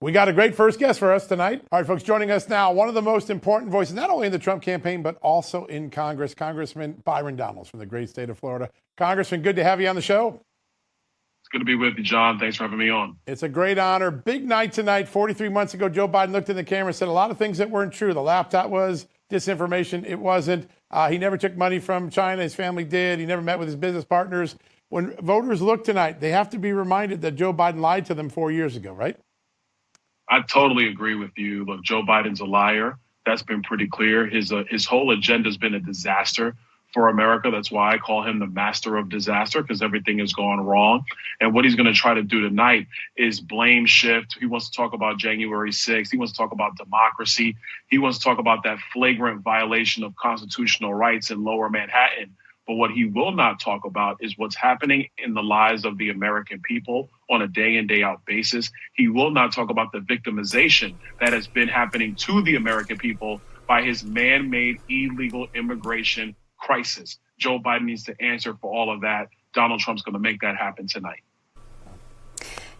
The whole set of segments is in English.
We got a great first guest for us tonight. All right, folks, joining us now, one of the most important voices, not only in the Trump campaign, but also in Congress, Congressman Byron Donalds from the great state of Florida. Congressman, good to have you on the show. It's good to be with you, John. Thanks for having me on. It's a great honor. Big night tonight. 43 months ago, Joe Biden looked in the camera and said a lot of things that weren't true. The laptop was disinformation. It wasn't. He never took money from China. His family did. He never met with his business partners. When voters look tonight, they have to be reminded that Joe Biden lied to them 4 years ago, right? I totally agree with you. Look, Joe Biden's a liar. That's been pretty clear. His whole agenda has been a disaster for America. That's why I call him the master of disaster, because everything has gone wrong. And what he's going to try to do tonight is blame shift. He wants to talk about January 6th. He wants to talk about democracy. He wants to talk about that flagrant violation of constitutional rights in Lower Manhattan. But what he will not talk about is what's happening in the lives of the American people on a day in, day out basis. He will not talk about the victimization that has been happening to the American people by his man-made illegal immigration crisis. Joe Biden needs to answer for all of that. Donald Trump's going to make that happen tonight.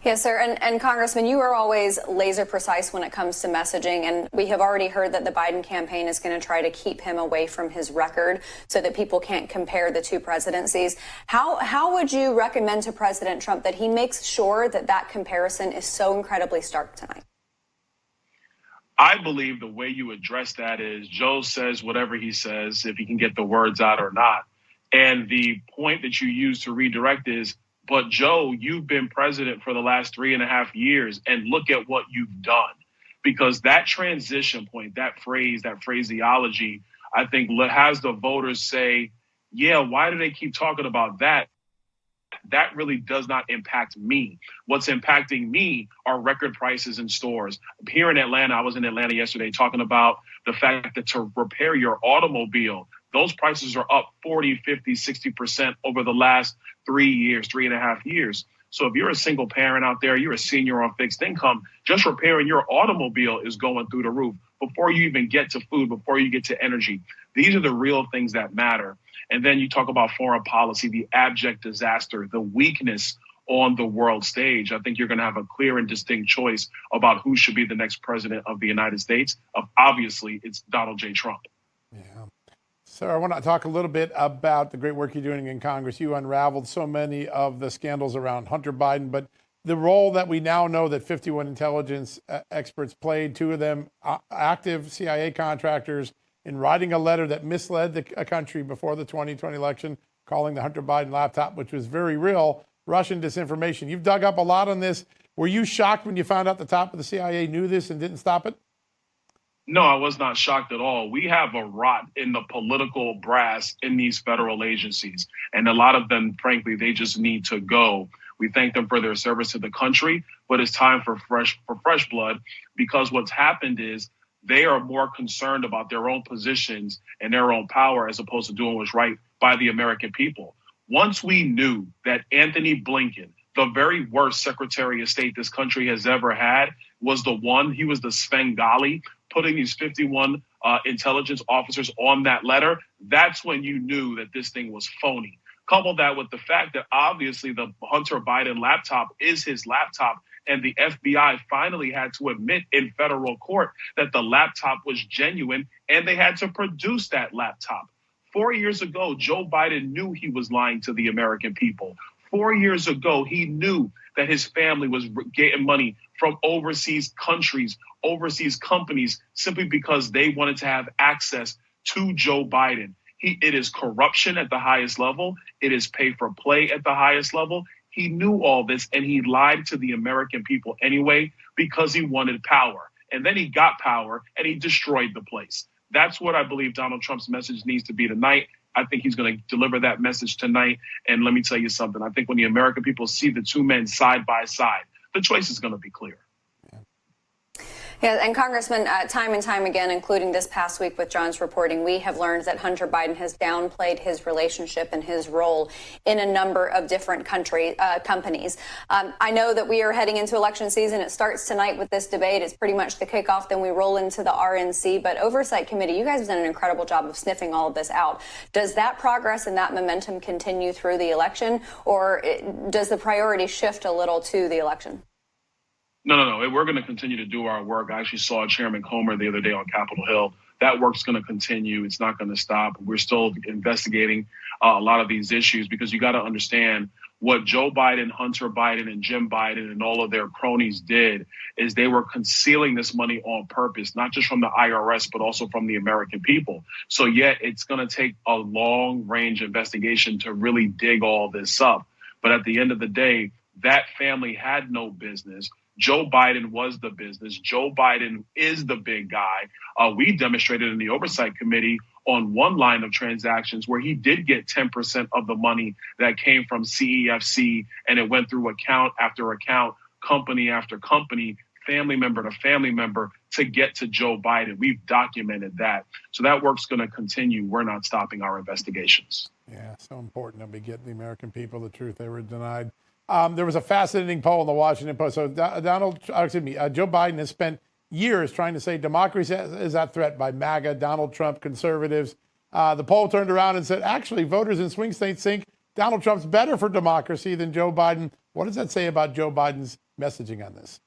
Yes, sir. And Congressman, you are always laser precise when it comes to messaging. And we have already heard that the Biden campaign is going to try to keep him away from his record so that people can't compare the two presidencies. How would you recommend to President Trump that he makes sure that that comparison is so incredibly stark tonight? I believe the way you address that is Joe says whatever he says, if he can get the words out or not. And the point that you use to redirect is, but Joe, you've been president for the last 3.5 years, and look at what you've done. Because that transition point, that phrase, that phraseology, I think has the voters say, yeah, why do they keep talking about that? That really does not impact me. What's impacting me are record prices in stores. Here in Atlanta, I was in Atlanta yesterday talking about the fact that to repair your automobile, those prices are up 40, 50, 60% over the last 3 years, 3.5 years. So if you're a single parent out there, you're a senior on fixed income, just repairing your automobile is going through the roof before you even get to food, before you get to energy. These are the real things that matter. And then you talk about foreign policy, the abject disaster, the weakness on the world stage. I think you're going to have a clear and distinct choice about who should be the next president of the United States. Obviously, it's Donald J. Trump. Yeah. Sir, I want to talk a little bit about the great work you're doing in Congress. You unraveled so many of the scandals around Hunter Biden, but the role that we now know that 51 intelligence experts played, two of them active CIA contractors, in writing a letter that misled a country before the 2020 election, calling the Hunter Biden laptop, which was very real, Russian disinformation. You've dug up a lot on this. Were you shocked when you found out the top of the CIA knew this and didn't stop it? No, I was not shocked at all. We have a rot in the political brass in these federal agencies, and a lot of them, frankly, they just need to go. We thank them for their service to the country, but it's time for fresh blood, because what's happened is they are more concerned about their own positions and their own power as opposed to doing what's right by the American people. Once we knew that Anthony Blinken, the very worst Secretary of State this country has ever had, was he was the Svengali, putting these 51 intelligence officers on that letter, that's when you knew that this thing was phony. Couple that with the fact that obviously the Hunter Biden laptop is his laptop, and the FBI finally had to admit in federal court that the laptop was genuine, and they had to produce that laptop. 4 years ago, Joe Biden knew he was lying to the American people. 4 years ago, he knew that his family was getting money from overseas countries, overseas companies, simply because they wanted to have access to Joe Biden. It is corruption at the highest level. It is pay for play at the highest level. He knew all this, and he lied to the American people anyway because he wanted power. And then he got power, and he destroyed the place. That's what I believe Donald Trump's message needs to be tonight. I think he's going to deliver that message tonight. And let me tell you something. I think when the American people see the two men side by side, the choice is going to be clear. Yeah, and Congressman, time and time again, including this past week with John's reporting, we have learned that Hunter Biden has downplayed his relationship and his role in a number of different companies. I know that we are heading into election season. It starts tonight with this debate. It's pretty much the kickoff. Then we roll into the RNC. But Oversight Committee, you guys have done an incredible job of sniffing all of this out. Does that progress and that momentum continue through the election, or does the priority shift a little to the election? No. We're going to continue to do our work. I actually saw Chairman Comer the other day on Capitol Hill. That work's going to continue. It's not going to stop. We're still investigating a lot of these issues because you got to understand what Joe Biden, Hunter Biden, and Jim Biden and all of their cronies did is they were concealing this money on purpose, not just from the IRS, but also from the American people. So yet it's going to take a long range investigation to really dig all this up. But at the end of the day, that family had no business. Joe Biden was the business. Joe Biden is the big guy. We demonstrated in the Oversight Committee on one line of transactions where he did get 10% of the money that came from CEFC, and it went through account after account, company after company, family member to family member to get to Joe Biden. We've documented that. So that work's going to continue. We're not stopping our investigations. Yeah, so important that we get the American people the truth they were denied. There was a fascinating poll in the Washington Post. So Joe Biden has spent years trying to say democracy is at threat by MAGA, Donald Trump, conservatives. The poll turned around and said, actually, voters in swing states think Donald Trump's better for democracy than Joe Biden. What does that say about Joe Biden's messaging on this?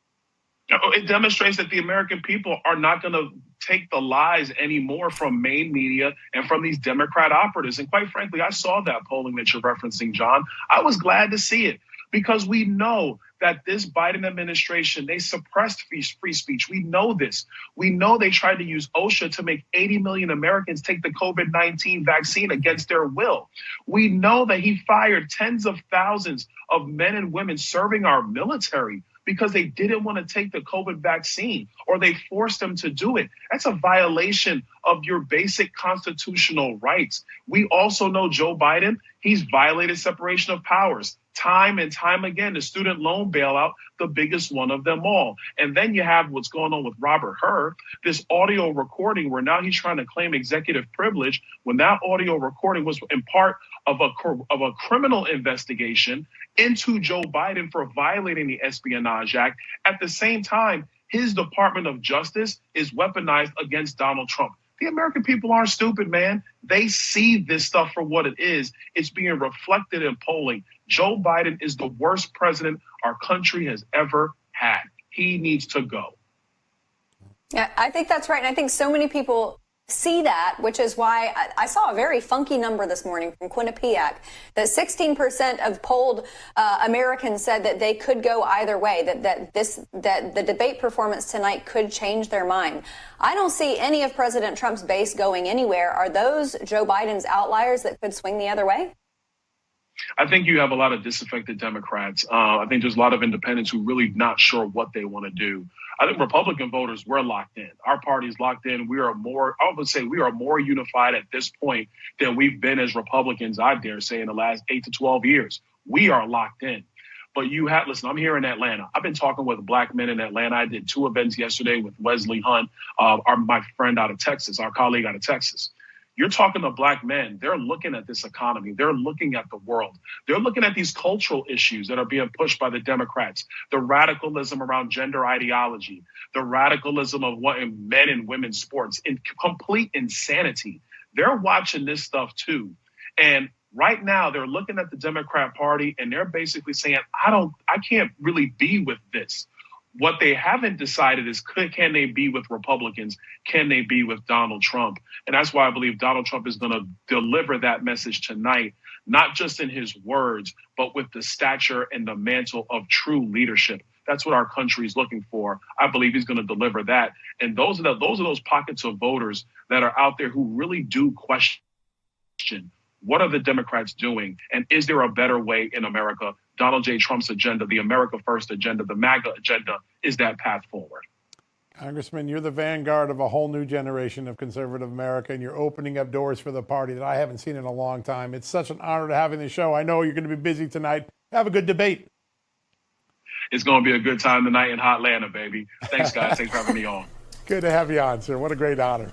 It demonstrates that the American people are not going to take the lies anymore from main media and from these Democrat operatives. And quite frankly, I saw that polling that you're referencing, John. I was glad to see it because we know that this Biden administration, they suppressed free speech. We know this. We know they tried to use OSHA to make 80 million Americans take the COVID-19 vaccine against their will. We know that he fired tens of thousands of men and women serving our military because they didn't want to take the COVID vaccine or they forced them to do it. That's a violation of your basic constitutional rights. We also know Joe Biden, he's violated separation of powers time and time again. The student loan bailout, the biggest one of them all. And then you have what's going on with Robert Hur, this audio recording where now he's trying to claim executive privilege when that audio recording was in part of a criminal investigation into Joe Biden for violating the Espionage Act. At the same time, his Department of Justice is weaponized against Donald Trump. The American people aren't stupid, man. They see this stuff for what it is. It's being reflected in polling. Joe Biden is the worst president our country has ever had. He needs to go. Yeah, I think that's right. And I think so many people see that, which is why I saw a very funky number this morning from Quinnipiac that 16% of polled Americans said that they could go either way, that the debate performance tonight could change their mind. I don't see any of President Trump's base going anywhere. Are those Joe Biden's outliers that could swing the other way? I think you have a lot of disaffected Democrats. I think there's a lot of independents who really not sure what they want to do. I think Republican voters, we're locked in. Our party's locked in. We are more unified at this point than we've been as Republicans, I dare say, in the last 8 to 12 years. We are locked in. But listen, I'm here in Atlanta. I've been talking with black men in Atlanta. I did 2 events yesterday with Wesley Hunt, my friend out of Texas, our colleague out of Texas. You're talking to black men. They're looking at this economy. They're looking at the world. They're looking at these cultural issues that are being pushed by the Democrats, the radicalism around gender ideology, the radicalism of what in men and women's sports, in complete insanity. They're watching this stuff too. And right now they're looking at the Democrat Party and they're basically saying, I can't really be with this. What they haven't decided is can they be with Republicans? Can they be with Donald Trump? And that's why I believe Donald Trump is going to deliver that message tonight, not just in his words, but with the stature and the mantle of true leadership. That's what our country is looking for. I believe he's going to deliver that. And those are those pockets of voters that are out there who really do question, what are the Democrats doing? And is there a better way in America? Donald J. Trump's agenda, the America First agenda, the MAGA agenda, is that path forward. Congressman, you're the vanguard of a whole new generation of conservative America, and you're opening up doors for the party that I haven't seen in a long time. It's such an honor to have you in the show. I know you're going to be busy tonight. Have a good debate. It's going to be a good time tonight in Hotlanta, baby. Thanks, guys. Thanks for having me on. Good to have you on, sir. What a great honor.